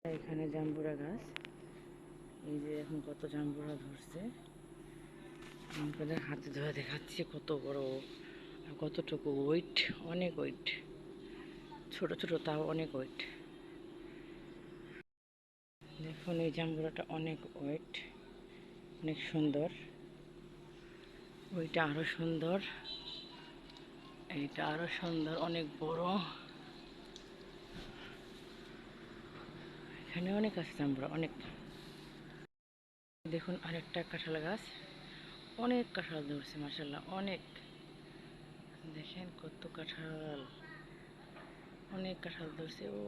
এখানে জাম্বুরা গাছ, এই যে এখন কত জাম্বুরা ধরছে। আপনাদের হাতে ধরে দেখাচ্ছি কত বড় আর কতটুকু ওয়েট, অনেক ওয়েট, ছোট ছোট তাও অনেক ওয়েট। দেখুন এই জাম্বুরাটা অনেক ওয়েট, অনেক সুন্দর। ওইটা আরো সুন্দর, এইটা আরো সুন্দর, অনেক বড়। এখানে অনেক আছে জাম্বুরা, অনেক। দেখুন আরেকটা কাঁঠাল গাছ, অনেক কাঁঠাল ধরছে মাশাআল্লাহ, অনেক। দেখেন কত কাঁঠাল, অনেক কাঁঠাল ধরছে। ও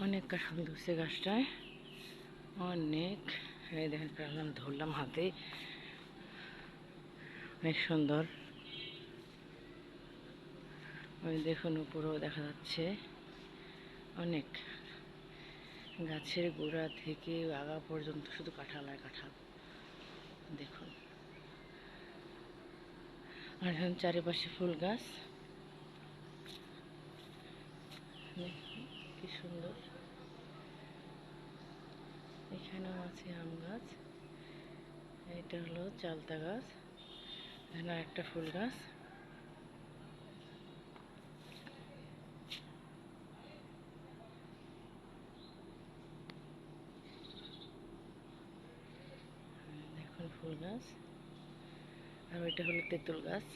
অনেক কাঁঠাল ধরছে গাছটায়, অনেক। এই দেখেন কাঁঠাল ধরলাম হাতে, অনেক সুন্দর। ওই দেখুন উপরেও দেখা যাচ্ছে অনেক। গাছের গোড়া থেকে আগা পর্যন্ত শুধু কাঁঠাল আর কাঁঠাল। দেখুন আর এখন চারিপাশে ফুল গাছ, কি সুন্দর। এখানেও আছে আম গাছ, এটা হলো চালতা গাছ, এখানে একটা ফুল গাছ। দেখুন ফুল গাছ, আর ওইটা হলো তেঁতুল গাছ।